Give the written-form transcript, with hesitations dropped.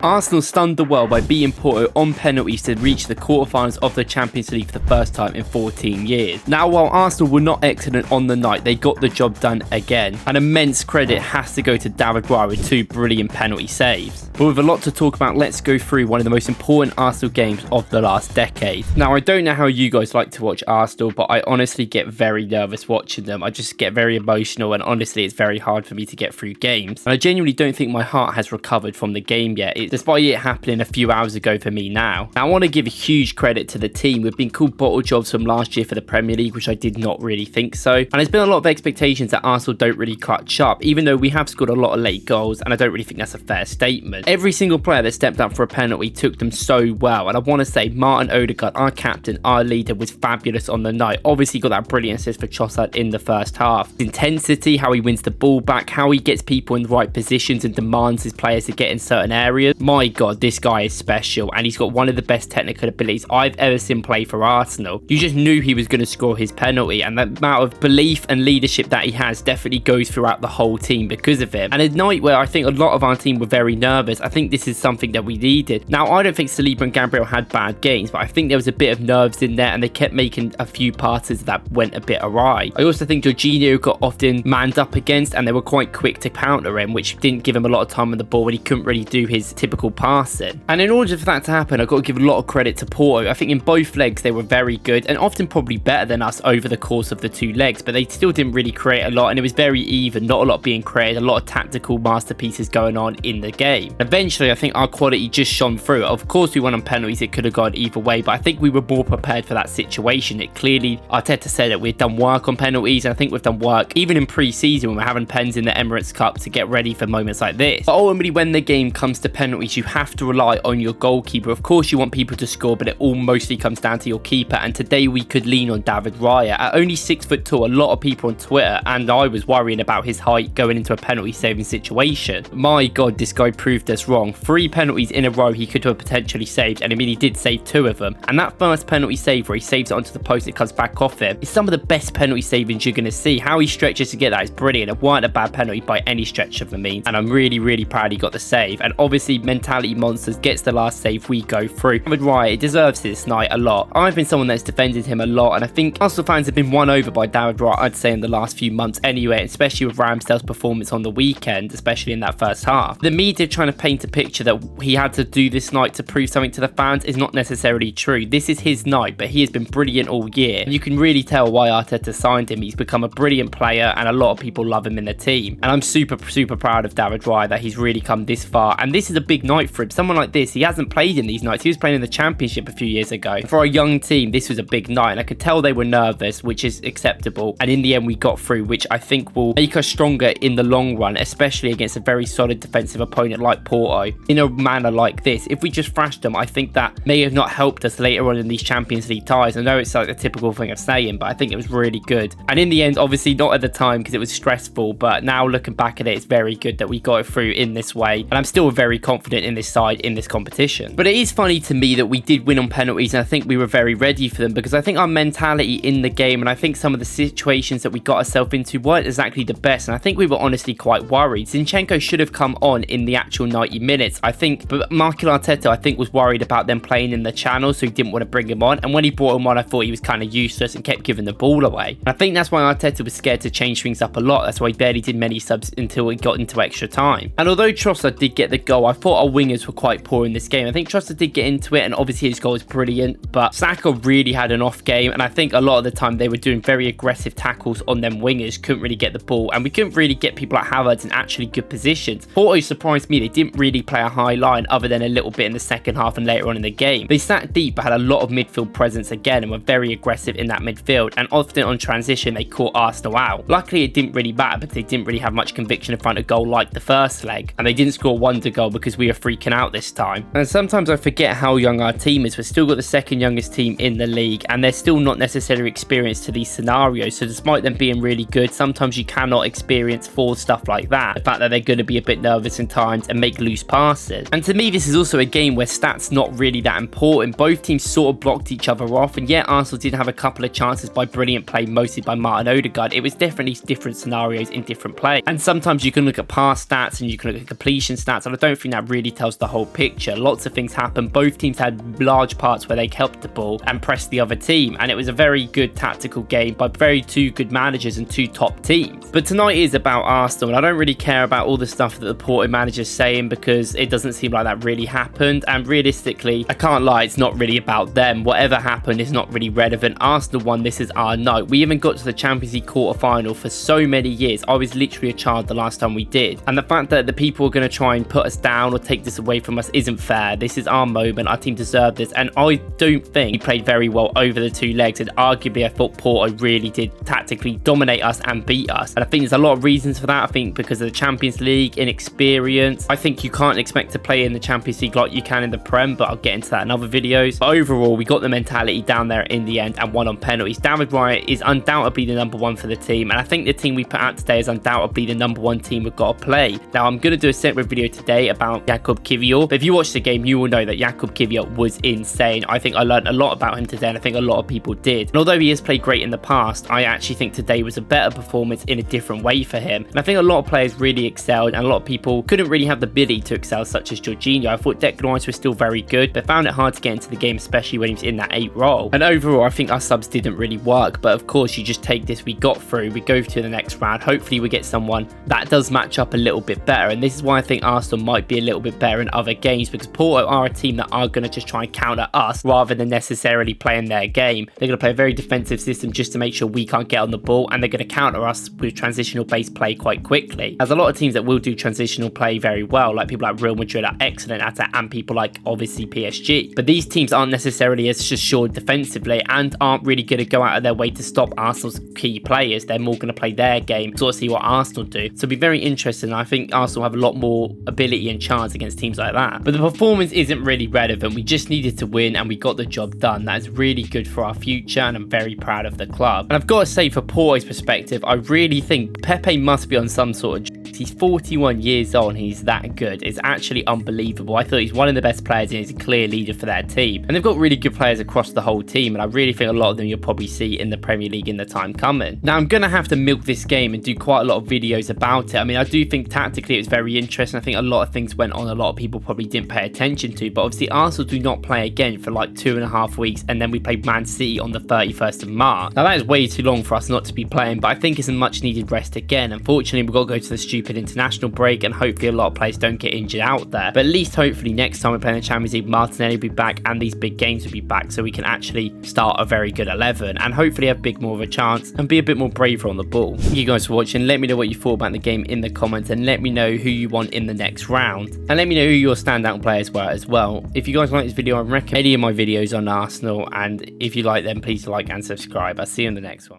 Arsenal stunned the world by beating Porto on penalties to reach the quarterfinals of the Champions League for the first time in 14 years. Now, while Arsenal were not excellent on the night, they got the job done again. An immense credit has to go to David Raya with 2 brilliant penalty saves. But with a lot to talk about, let's go through one of the most important Arsenal games of the last decade. Now, I don't know how you guys like to watch Arsenal, but I honestly get very nervous watching them. I just get very emotional, and honestly, it's very hard for me to get through games. And I genuinely don't think my heart has recovered from the game yet, despite it happening a few hours ago for me now. I want to give a huge credit to the team. We've been called bottle jobs from last year for the Premier League, which I did not really think so. And there's been a lot of expectations that Arsenal don't really clutch up, even though we have scored a lot of late goals, and I don't really think that's a fair statement. Every single player that stepped up for a penalty took them so well, and I want to say Martin Odegaard, our captain, our leader, was fabulous on the night. Obviously got that brilliant assist for Trossard in the first half. His intensity, how he wins the ball back, how he gets people in the right positions and demands his players to get in certain areas. My God, this guy is special, and he's got one of the best technical abilities I've ever seen play for Arsenal. You just knew he was going to score his penalty, and the amount of belief and leadership that he has definitely goes throughout the whole team because of him. And a night where I think a lot of our team were very nervous, I think this is something that we needed. Now, I don't think Saliba and Gabriel had bad games, but I think there was a bit of nerves in there, and they kept making a few passes that went a bit awry. I also think Jorginho got often manned up against, and they were quite quick to counter him, which didn't give him a lot of time on the ball, and he couldn't really do his typical passing. And in order for that to happen, I've got to give a lot of credit to Porto. I think in both legs they were very good, and often probably better than us over the course of the 2 legs, but they still didn't really create a lot, and it was very even, not a lot being created, a lot of tactical masterpieces going on in the game. Eventually, I think our quality just shone through. Of course, we won on penalties, it could have gone either way, but I think we were more prepared for that situation. It clearly, Arteta said that we'd done work on penalties, and I think we've done work even in pre-season when we're having pens in the Emirates Cup to get ready for moments like this. But ultimately, when the game comes to penalties, you have to rely on your goalkeeper. Of course, you want people to score, but it all mostly comes down to your keeper, and today we could lean on David Raya. At only 6'2", a lot of people on Twitter, and I was worrying about his height going into a penalty saving situation. My God, this guy proved us wrong. 3 penalties in a row he could have potentially saved, and I mean, he did save 2 of them. And that first penalty save where he saves it onto the post, it comes back off him, is some of the best penalty savings you're going to see. How he stretches to get that is brilliant. It weren't a bad penalty by any stretch of the means, and I'm really proud he got the save. And obviously, mentality monsters gets the last save we go through. David Raya, it deserves this night a lot. I've been someone that's defended him a lot, and I think Arsenal fans have been won over by David Raya, I'd say, in the last few months anyway, especially with Ramsdale's performance on the weekend, especially in that first half. The media trying to paint a picture that he had to do this night to prove something to the fans is not necessarily true. This is his night, but he has been brilliant all year. You can really tell why Arteta signed him. He's become a brilliant player, and a lot of people love him in the team. And I'm super proud of David Raya that he's really come this far, and this is a big night for him. Someone like this, he hasn't played in these nights. He was playing in the Championship a few years ago. For a young team, this was a big night, and I could tell they were nervous, which is acceptable. And in the end, we got through, which I think will make us stronger in the long run, especially against a very solid defensive opponent like Porto. In a manner like this, if we just thrashed them, I think that may have not helped us later on in these Champions League ties. I know it's like a typical thing of saying, but I think it was really good. And in the end, obviously not at the time because it was stressful, but now looking back at it, it's very good that we got it through in this way. And I'm still very confident in this side in this competition. But it is funny to me that we did win on penalties, and I think we were very ready for them, because I think our mentality in the game, and I think some of the situations that we got ourselves into weren't exactly the best, and I think we were honestly quite worried. Zinchenko should have come on in the actual 90 minutes, I think, but Mikel Arteta, I think, was worried about them playing in the channel, so he didn't want to bring him on, and when he brought him on, I thought he was kind of useless and kept giving the ball away. And I think that's why Arteta was scared to change things up a lot. That's why he barely did many subs until he got into extra time. And although Trossard did get the goal, I thought our wingers were quite poor in this game. I think Trossard did get into it, and obviously his goal was brilliant, but Saka really had an off game, and I think a lot of the time they were doing very aggressive tackles on them wingers, couldn't really get the ball, and we couldn't really get people like Havertz in actually good positions. Porto surprised me. They didn't really play a high line other than a little bit in the second half and later on in the game. They sat deep but had a lot of midfield presence again, and were very aggressive in that midfield, and often on transition they caught Arsenal out. Luckily it didn't really matter because they didn't really have much conviction in front of goal like the first leg, and they didn't score a wonder goal because we were freaking out this time. And sometimes I forget how young our team is. We've still got the second youngest team in the league, and they're still not necessarily experienced to these scenarios, so despite them being really good, sometimes you cannot experience for stuff like that. The fact that they're going to be a bit nervous in times and make loose passes. And to me, this is also a game where stats not really that important. Both teams sort of blocked each other off, and yet Arsenal did have a couple of chances by brilliant play, mostly by Martin Odegaard. It was definitely different scenarios in different play, and sometimes you can look at pass stats and you can look at completion stats, and I don't think that that really tells the whole picture. Lots of things happened. Both teams had large parts where they kept the ball and pressed the other team, and it was a very good tactical game by two good managers and two top teams. But tonight is about Arsenal, and I don't really care about all the stuff that the Porto manager's saying because it doesn't seem like that really happened, and realistically, I can't lie, it's not really about them. Whatever happened is not really relevant. Arsenal won. This is our night. We even got to the Champions League quarterfinal for so many years. I was literally a child the last time we did, and the fact that the people are going to try and put us down or take this away from us isn't fair. This is our moment. Our team deserved this, and I don't think we played very well over the two legs, and arguably I thought Porto really did tactically dominate us and beat us, and I think there's a lot of reasons for that. I think because of the Champions League, inexperience. I think you can't expect to play in the Champions League like you can in the Prem, but I'll get into that in other videos. But overall, we got the mentality down there in the end and won on penalties. David Raya is undoubtedly the number one for the team, and I think the team we put out today is undoubtedly the number one team we've got to play. Now, I'm going to do a separate video today about Jakub Kiwior, but if you watch the game, you will know that Jakub Kiwior was insane. I think I learned a lot about him today, and I think a lot of people did. And although he has played great in the past, I actually think today was a better performance in a different way for him. And I think a lot of players really excelled, and a lot of people couldn't really have the ability to excel, such as Jorginho. I thought Declan Rice was still very good, but found it hard to get into the game, especially when he was in that 8 role. And overall, I think our subs didn't really work, but of course, you just take this we got through, we go to the next round. Hopefully, we get someone that does match up a little bit better, and this is why I think Arsenal might be a little bit better in other games, because Porto are a team that are going to just try and counter us rather than necessarily playing their game. They're going to play a very defensive system just to make sure we can't get on the ball, and they're going to counter us with transitional based play quite quickly. There's a lot of teams that will do transitional play very well, like people like Real Madrid are excellent at it, and people like obviously PSG. But these teams aren't necessarily as assured defensively and aren't really going to go out of their way to stop Arsenal's key players. They're more going to play their game, sort of see what Arsenal do. So it'll be very interesting. I think Arsenal have a lot more ability and chance against teams like that. But the performance isn't really relevant. We just needed to win, and we got the job done. That is really good for our future, and I'm very proud of the club. And I've got to say, for Porto's perspective, I really think Pepe must be on some sort of... He's 41 years old, he's that good. It's actually unbelievable. I thought he's one of the best players, and he's a clear leader for their team. And they've got really good players across the whole team, and I really think a lot of them you'll probably see in the Premier League in the time coming. Now, I'm going to have to milk this game and do quite a lot of videos about it. I mean, I do think tactically it's very interesting. I think a lot of things went on a lot of people probably didn't pay attention to, but obviously Arsenal do not play again for like 2.5 weeks, and then we play Man City on the 31st of March. Now, that is way too long for us not to be playing, but I think it's a much needed rest again. Unfortunately, we've got to go to the stupid international break, and hopefully a lot of players don't get injured out there. But at least hopefully next time we play in the Champions League, Martinelli will be back, and these big games will be back, so we can actually start a very good 11 and hopefully have more of a chance and be a bit more braver on the ball. Thank you guys for watching. Let me know what you thought about the game in the comments, and let me know who you want in the next round, and let me know who your standout players were as well. If you guys like this video, I recommend any of my videos on Arsenal, and if you like them, please like and subscribe. I'll see you in the next one.